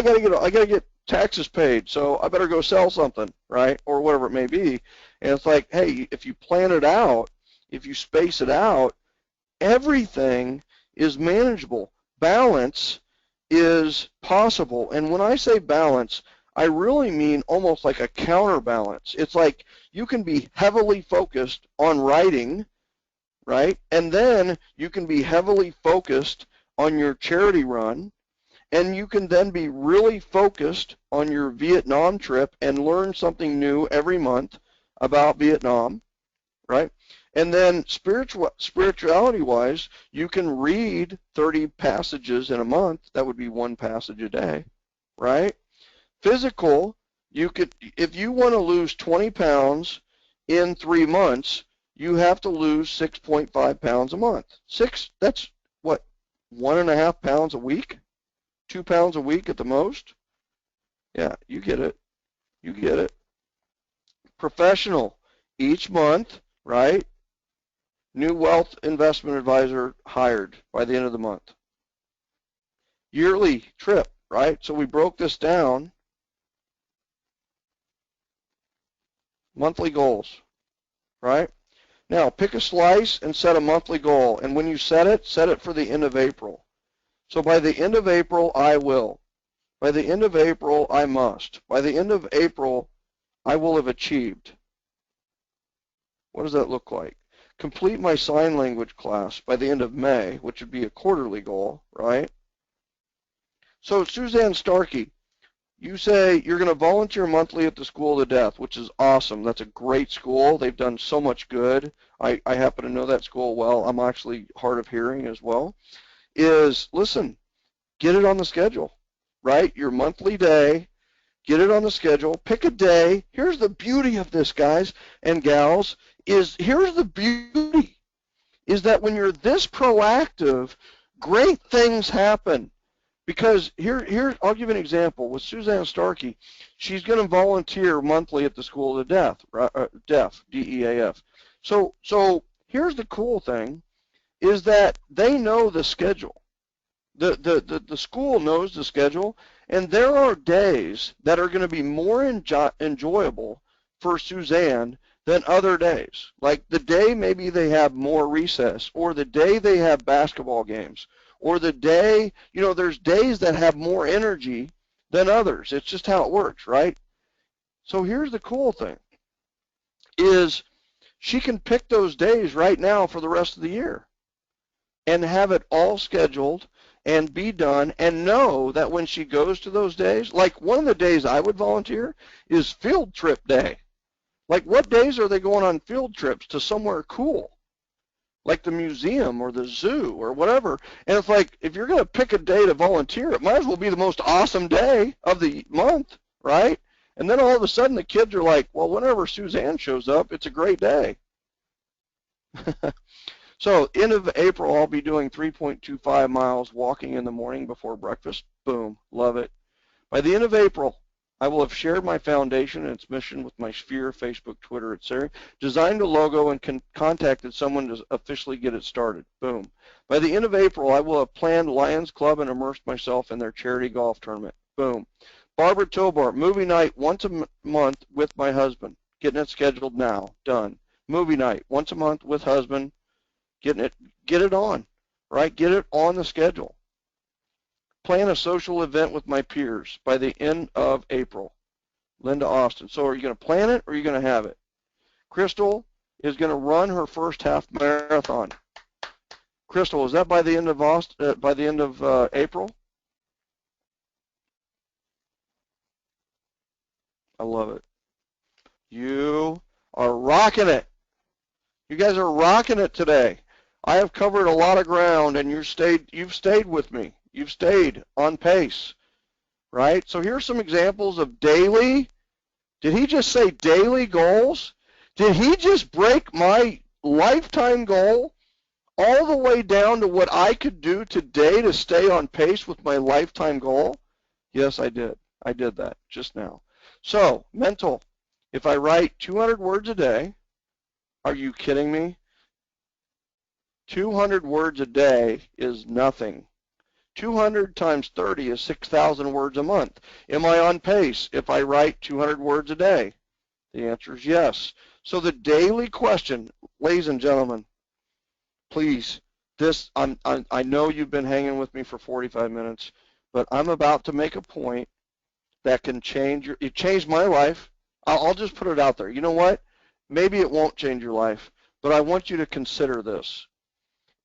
Speaker 1: gotta get taxes paid, so I better go sell something, right? Or whatever it may be. And it's like, hey, if you plan it out, if you space it out, everything is manageable. Balance is possible. And when I say balance, I really mean almost like a counterbalance. It's like you can be heavily focused on writing, right? And then you can be heavily focused on your charity run, and you can then be really focused on your Vietnam trip and learn something new every month about Vietnam, right? And then spirituality-wise, you can read 30 passages in a month. That would be one passage a day, right? Physical, you could, if you want to lose 20 pounds in 3 months, you have to lose 6.5 pounds a month. That's what, 1.5 pounds a week? 2 pounds a week at the most? Yeah, you get it. You get it. Professional, each month, right? New wealth investment advisor hired by the end of the month. Yearly trip, right? So we broke this down. Monthly goals, right? Now pick a slice and set a monthly goal. And when you set it for the end of April. So by the end of April, I will. By the end of April, I must. By the end of April, I will have achieved. What does that look like? Complete my sign language class by the end of May, which would be a quarterly goal, right? So Suzanne Starkey, you say you're going to volunteer monthly at the School of the Deaf, which is awesome. That's a great school. They've done so much good. I happen to know that school well. I'm actually hard of hearing as well. Listen, get it on the schedule, right? Your monthly day, get it on the schedule. Pick a day. Here's the beauty of this, guys and gals, here's the beauty, is that when you're this proactive, great things happen. Because here, I'll give you an example. With Suzanne Starkey, she's going to volunteer monthly at the School of the Deaf, D-E-A-F. So here's the cool thing, is that they know the schedule. The school knows the schedule, and there are days that are going to be more enjoyable for Suzanne than other days. Like the day maybe they have more recess, or the day they have basketball games, or the day, there's days that have more energy than others. It's just how it works, right? So here's the cool thing, is she can pick those days right now for the rest of the year and have it all scheduled and be done, and know that when she goes to those days, like one of the days I would volunteer is field trip day. Like what days are they going on field trips to somewhere cool? Like the museum or the zoo or whatever. And it's like, if you're going to pick a day to volunteer, it might as well be the most awesome day of the month, right? And then all of a sudden the kids are like, well, whenever Suzanne shows up, it's a great day. So end of April, I'll be doing 3.25 miles walking in the morning before breakfast. Boom, love it. By the end of April, I will have shared my foundation and its mission with my Sphere, Facebook, Twitter, etc., designed a logo, and contacted someone to officially get it started. Boom. By the end of April, I will have planned Lions Club and immersed myself in their charity golf tournament. Boom. Barbara Tobar, movie night once a month with my husband. Getting it scheduled now. Done. Movie night once a month with husband. Get it on, right? Get it on the schedule. Plan a social event with my peers by the end of April. Linda Austin. So are you going to plan it, or are you going to have it? Crystal is going to run her first half marathon. Crystal, is that by the end of April? I love it. You are rocking it. You guys are rocking it today. I have covered a lot of ground, and you've stayed with me. You've stayed on pace, right? So here's some examples of daily. Did he just say daily goals? Did he just break my lifetime goal all the way down to what I could do today to stay on pace with my lifetime goal? Yes, I did. I did that just now. So mental, if I write 200 words a day, are you kidding me? 200 words a day is nothing. 200 times 30 is 6,000 words a month. Am I on pace if I write 200 words a day? The answer is yes. So the daily question, ladies and gentlemen, please, I know you've been hanging with me for 45 minutes, but I'm about to make a point that can change it changed my life. I'll just put it out there. You know what? Maybe it won't change your life, but I want you to consider this,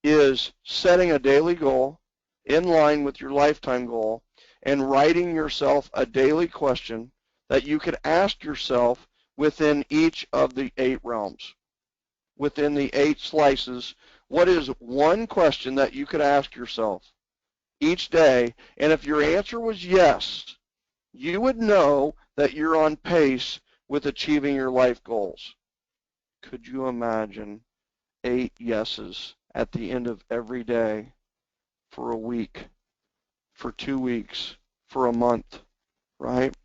Speaker 1: is setting a daily goal in line with your lifetime goal and writing yourself a daily question that you could ask yourself within each of the 8 realms, within the 8 slices. What is one question that you could ask yourself each day? And if your answer was yes, you would know that you're on pace with achieving your life goals. Could you imagine 8 yeses at the end of every day for a week, for 2 weeks, for a month, right?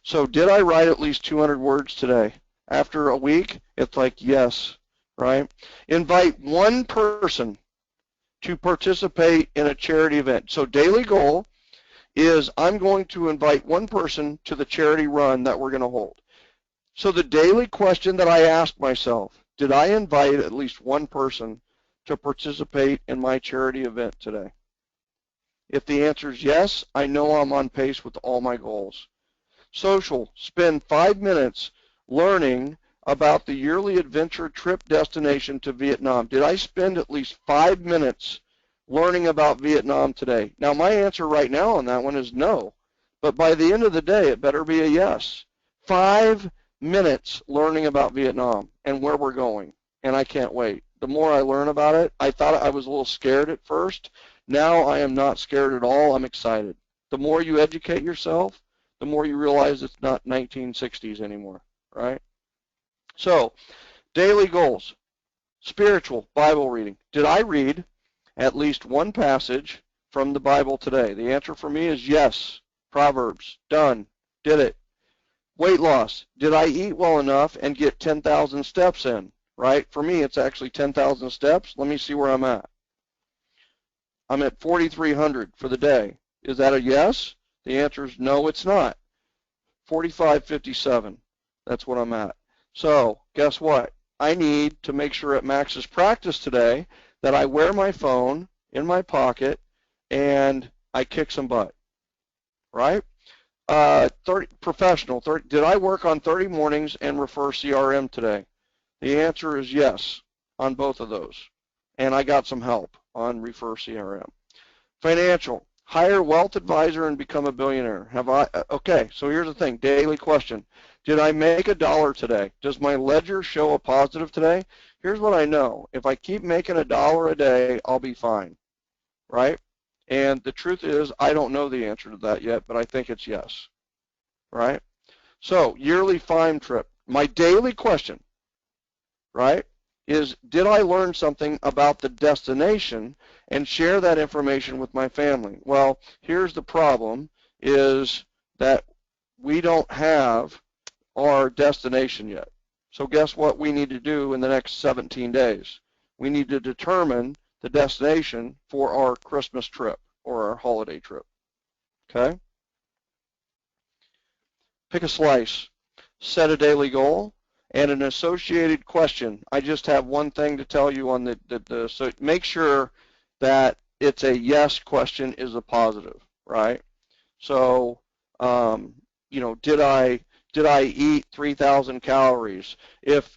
Speaker 1: So did I write at least 200 words today? After a week, it's like yes, right? Invite one person to participate in a charity event. So daily goal is I'm going to invite one person to the charity run that we're going to hold. So the daily question that I ask myself, did I invite at least one person to participate in my charity event today? If the answer is yes, I know I'm on pace with all my goals. Social, spend 5 minutes learning about the yearly adventure trip destination to Vietnam. Did I spend at least 5 minutes learning about Vietnam today? Now, my answer right now on that one is no, but by the end of the day, it better be a yes. 5 minutes learning about Vietnam and where we're going, and I can't wait. The more I learn about it, I thought I was a little scared at first. Now I am not scared at all. I'm excited. The more you educate yourself, the more you realize it's not 1960s anymore, right? So, daily goals. Spiritual, Bible reading. Did I read at least one passage from the Bible today? The answer for me is yes. Proverbs, done, did it. Weight loss. Did I eat well enough and get 10,000 steps in, right? For me, it's actually 10,000 steps. Let me see where I'm at. I'm at 4,300 for the day. Is that a yes? The answer is no, it's not. 45.57. That's what I'm at. So guess what? I need to make sure at Max's practice today that I wear my phone in my pocket and I kick some butt, right? 30 professional. 30, did I work on 30 mornings and refer CRM today? The answer is yes on both of those. And I got some help on refer CRM. Financial. Hire a wealth advisor and become a billionaire. Have I? Okay, so here's the thing. Daily question. Did I make $1 today? Does my ledger show a positive today? Here's what I know. If I keep making $1 a day, I'll be fine, right? And the truth is, I don't know the answer to that yet, but I think it's yes, right? So, yearly FIME trip. My daily question, right, is did I learn something about the destination and share that information with my family? Well, here's the problem, is that we don't have our destination yet. So guess what we need to do in the next 17 days? We need to determine the destination for our Christmas trip or our holiday trip, okay? Pick a slice, set a daily goal, and an associated question. I just have one thing to tell you on so make sure that it's a yes question is a positive, right? So, you know, did I eat 3,000 calories? If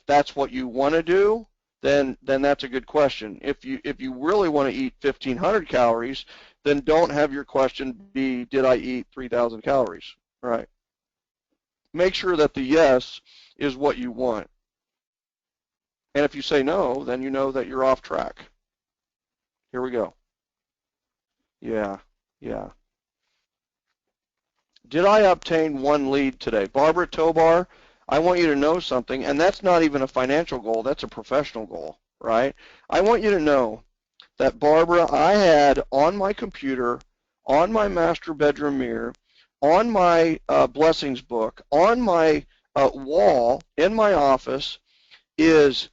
Speaker 1: that's what you want to do, then that's a good question. If you really want to eat 1,500 calories, then don't have your question be, did I eat 3,000 calories, right? Make sure that the yes is what you want. And if you say no, then you know that you're off track. Here we go. Yeah. Did I obtain one lead today? Barbara Tobar, I want you to know something, and that's not even a financial goal, that's a professional goal, right? I want you to know that, Barbara, I had on my computer, on my master bedroom mirror, on my blessings book, on my wall in my office is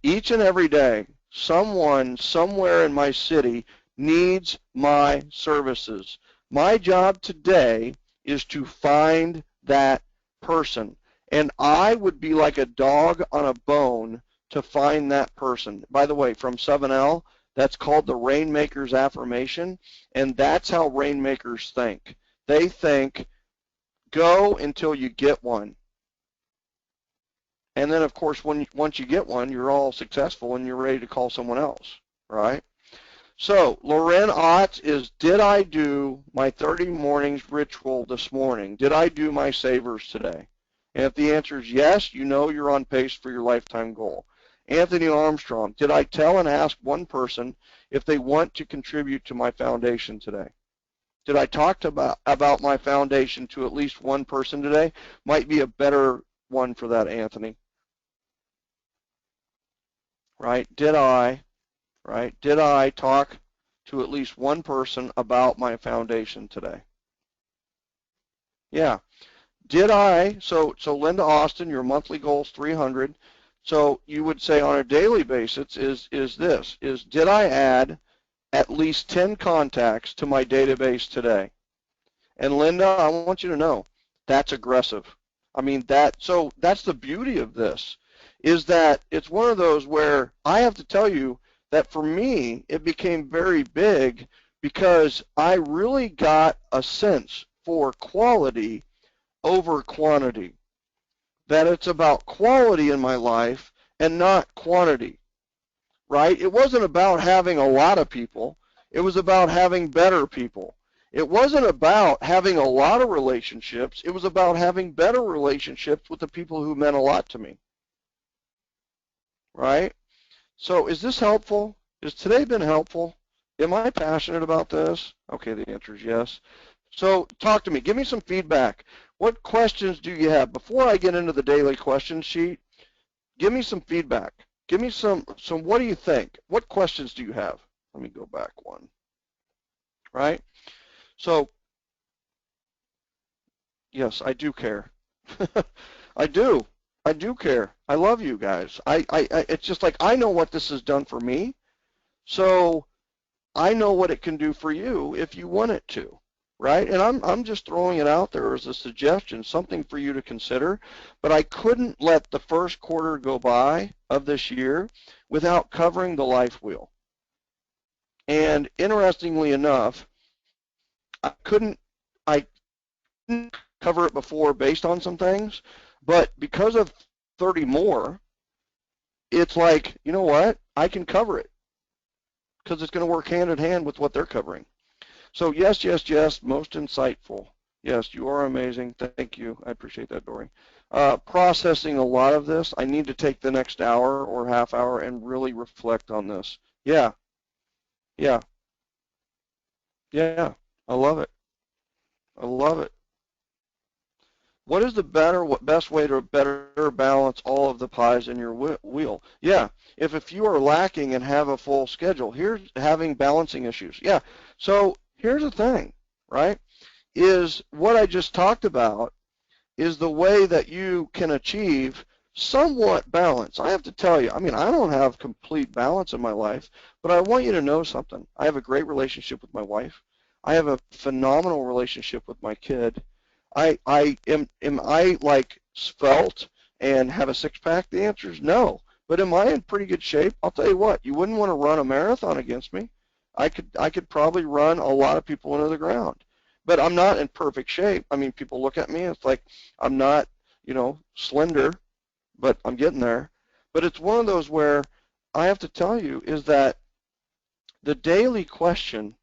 Speaker 1: each and every day someone somewhere in my city needs my services. My job today is to find that person, and I would be like a dog on a bone to find that person. By the way, from 7L, That's called the Rainmaker's affirmation, and that's how Rainmakers think. They think, go until you get one. And then, of course, once you get one, you're all successful and you're ready to call someone else, right? So Loren Ott is, did I do my 30 mornings ritual this morning? Did I do my savers today? And if the answer is yes, you know you're on pace for your lifetime goal. Anthony Armstrong, did I tell and ask one person if they want to contribute to my foundation today? Did I talk about my foundation to at least one person today? Might be a better one for that, Anthony. Right? Did I talk to at least one person about my foundation today? Yeah. Did I, so Linda Austin, your monthly goal is 300. So you would say on a daily basis did I add at least 10 contacts to my database today? And Linda, I want you to know, that's aggressive. I mean, so that's the beauty of this, is that it's one of those where I have to tell you that for me, it became very big because I really got a sense for quality over quantity, that it's about quality in my life and not quantity, right? It wasn't about having a lot of people. It was about having better people. It wasn't about having a lot of relationships. It was about having better relationships with the people who meant a lot to me, right? So is this helpful? Has today been helpful? Am I passionate about this? Okay, the answer is yes. So talk to me. Give me some feedback. What questions do you have? Before I get into the daily question sheet, give me some feedback. Give me some what do you think? What questions do you have? Let me go back one. Right? So, yes, I do care. I do. I do care. I love you guys. It's just like I know what this has done for me, so I know what it can do for you if you want it to, right? And I'm just throwing it out there as a suggestion, something for you to consider. But I couldn't let the first quarter go by of this year without covering the life wheel. And interestingly enough, I couldn't cover it before based on some things, but because of 30 more, it's like, you know what? I can cover it because it's going to work hand in hand with what they're covering. So yes, yes, yes, most insightful. Yes, you are amazing. Thank you. I appreciate that, Dory. Processing a lot of this. I need to take the next hour or half hour and really reflect on this. Yeah, yeah, yeah. I love it. I love it. What is the best way to better balance all of the pies in your wheel? Yeah, if you are lacking and have a full schedule, here's having balancing issues. Yeah, so here's the thing, right, is what I just talked about is the way that you can achieve somewhat balance. I have to tell you, I mean, I don't have complete balance in my life, but I want you to know something. I have a great relationship with my wife. I have a phenomenal relationship with my kid. Am I like svelte and have a six-pack? The answer is no. But am I in pretty good shape? I'll tell you what, you wouldn't want to run a marathon against me. I could probably run a lot of people into the ground. But I'm not in perfect shape. I mean, people look at me, it's like I'm not, slender, but I'm getting there. But it's one of those where I have to tell you is that the daily question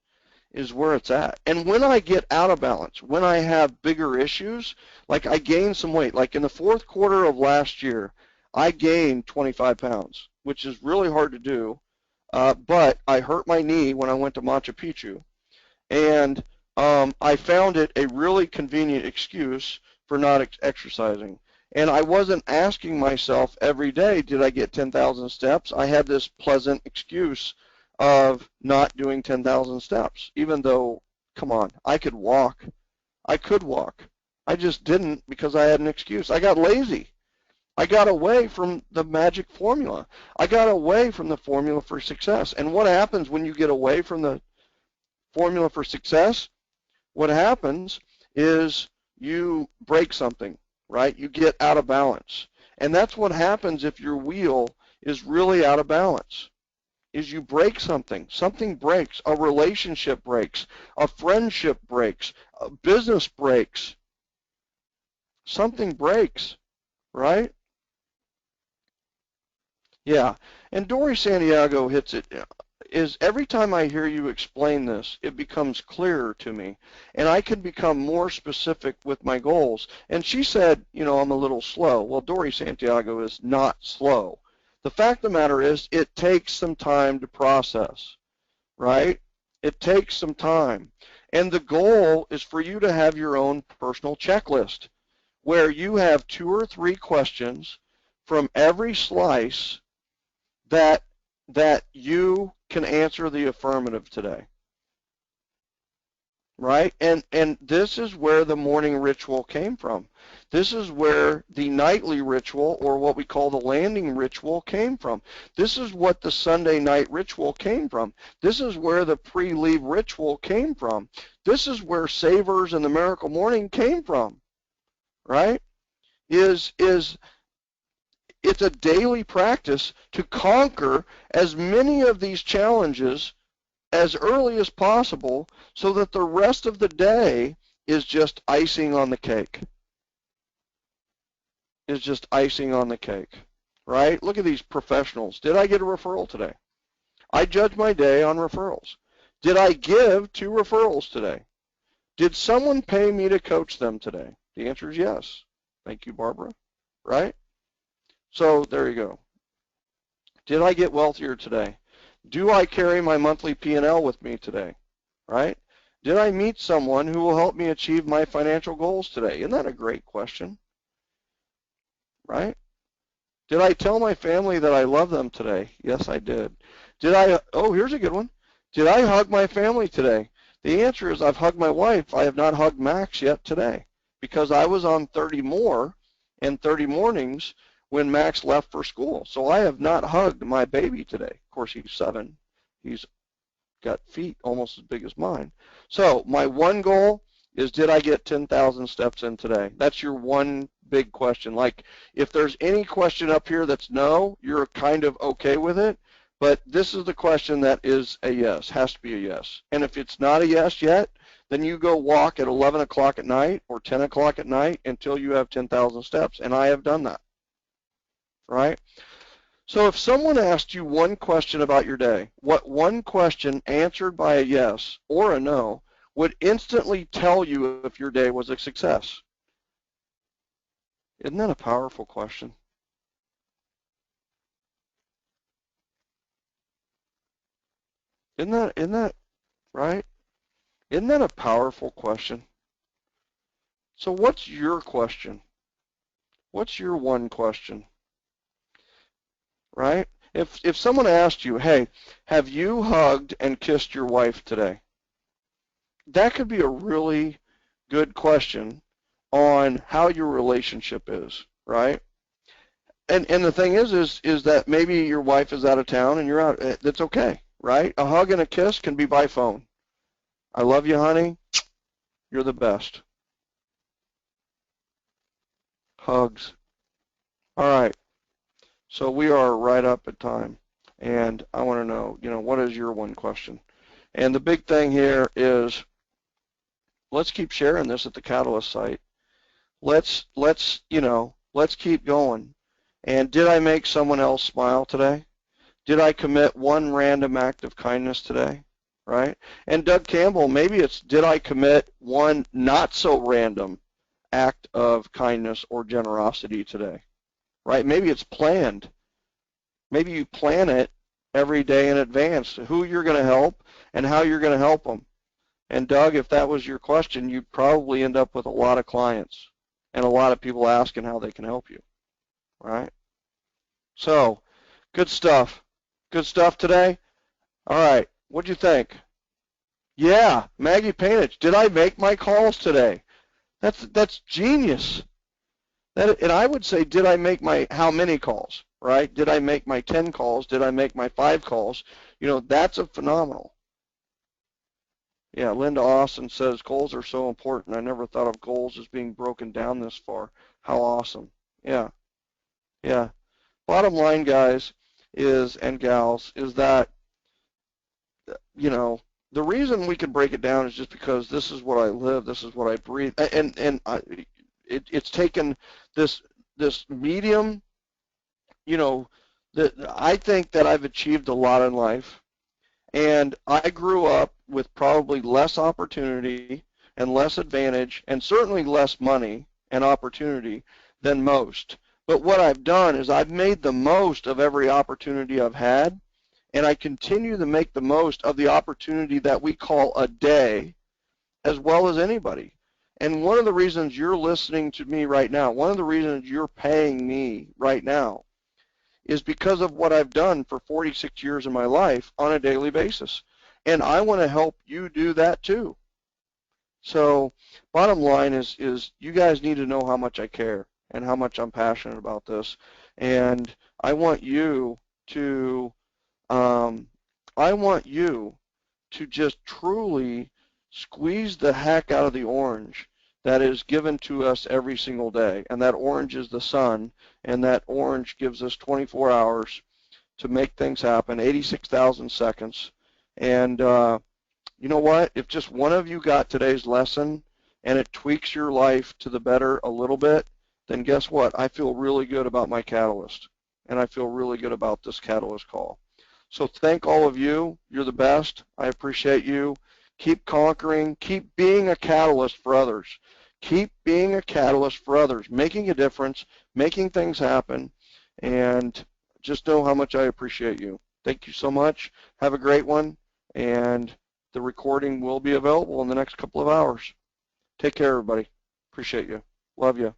Speaker 1: is where it's at. And when I get out of balance, when I have bigger issues, like I gained some weight, like in the fourth quarter of last year, I gained 25 pounds, which is really hard to do, but I hurt my knee when I went to Machu Picchu, and I found it a really convenient excuse for not exercising. And I wasn't asking myself every day, did I get 10,000 steps? I had this pleasant excuse of not doing 10,000 steps, even though, come on, I could walk. I could walk. I just didn't because I had an excuse. I got lazy. I got away from the magic formula. I got away from the formula for success. And what happens when you get away from the formula for success? What happens is you break something, right? You get out of balance. And that's what happens if your wheel is really out of balance. is you break something. Something breaks. A relationship breaks. A friendship breaks. A business breaks. Something breaks, right? Yeah. And Dory Santiago hits it. Is every time I hear you explain this, it becomes clearer to me, and I can become more specific with my goals. And she said, I'm a little slow. Well, Dory Santiago is not slow. The fact of the matter is, it takes some time to process, right? It takes some time. And the goal is for you to have your own personal checklist where you have 2 or 3 questions from every slice that you can answer the affirmative today, right? And this is where the morning ritual came from. This is where the nightly ritual, or what we call the landing ritual, came from. This is what the Sunday night ritual came from. This is where the pre-leave ritual came from. This is where Savers and the Miracle Morning came from, right? It's a daily practice to conquer as many of these challenges as early as possible so that the rest of the day is just icing on the cake. Is just icing on the cake, right? Look at these professionals. Did I get a referral today? I judge my day on referrals. Did I give 2 referrals today? Did someone pay me to coach them today? The answer is yes. Thank you, Barbara, right? So there you go. Did I get wealthier today? Do I carry my monthly P&L with me today, right? Did I meet someone who will help me achieve my financial goals today? Isn't that a great question, right? Did I tell my family that I love them today? Yes, I did. Here's a good one. Did I hug my family today? The answer is I've hugged my wife. I have not hugged Max yet today because I was on 30 more and 30 mornings when Max left for school. So I have not hugged my baby today. Of course, he's 7. He's got feet almost as big as mine. So my one goal is, did I get 10,000 steps in today? That's your one big question. Like, if there's any question up here that's no, you're kind of okay with it. But this is the question that is a yes, has to be a yes. And if it's not a yes yet, then you go walk at 11 o'clock at night or 10 o'clock at night until you have 10,000 steps. And I have done that. Right? So if someone asked you one question about your day, what one question answered by a yes or a no would instantly tell you if your day was a success? Isn't that a powerful question? Isn't that right? Isn't that a powerful question? So what's your question? What's your one question? Right? If someone asked you, hey, have you hugged and kissed your wife today? That could be a really good question on how your relationship is, right? And the thing is that maybe your wife is out of town and you're out. That's okay, right? A hug and a kiss can be by phone. I love you, honey. You're the best. Hugs. All right. So we are right up at time, and I want to know, what is your one question? And the big thing here is, let's keep sharing this at the Catalyst site. Let's keep going. And did I make someone else smile today? Did I commit one random act of kindness today? Right? And Doug Campbell, maybe it's, did I commit one not so random act of kindness or generosity today? Right? Maybe it's planned. Maybe you plan it every day in advance, who you're going to help and how you're going to help them. And Doug, if that was your question, you'd probably end up with a lot of clients and a lot of people asking how they can help you, right? So, good stuff. Good stuff today? All right, what'd you think? Yeah, Maggie Painich, did I make my calls today? That's genius. And I would say, did I make how many calls, right? Did I make my 10 calls? Did I make my 5 calls? That's a phenomenal. Yeah, Linda Austin says, goals are so important. I never thought of goals as being broken down this far. How awesome. Yeah. Bottom line, guys, and gals, is that you know, the reason we can break it down is just because this is what I live, this is what I breathe, and it's taken this medium, you know, that I think that I've achieved a lot in life, and I grew up with probably less opportunity and less advantage, and certainly less money and opportunity than most. But what I've done is I've made the most of every opportunity I've had, and I continue to make the most of the opportunity that we call a day as well as anybody. And one of the reasons you're listening to me right now, one of the reasons you're paying me right now is because of what I've done for 46 years of my life on a daily basis. And I want to help you do that too. So bottom line is you guys need to know how much I care and how much I'm passionate about this. And I want you to um, I want you to just truly squeeze the heck out of the orange that is given to us every single day. And that orange is the sun, and that orange gives us 24 hours to make things happen, 86,000 seconds. And you know what? If just one of you got today's lesson and it tweaks your life to the better a little bit, then guess what? I feel really good about my catalyst, and I feel really good about this catalyst call. So thank all of you. You're the best. I appreciate you. Keep conquering. Keep being a catalyst for others. Keep being a catalyst for others, making a difference, making things happen, and just know how much I appreciate you. Thank you so much. Have a great one, and the recording will be available in the next couple of hours. Take care, everybody. Appreciate you. Love you.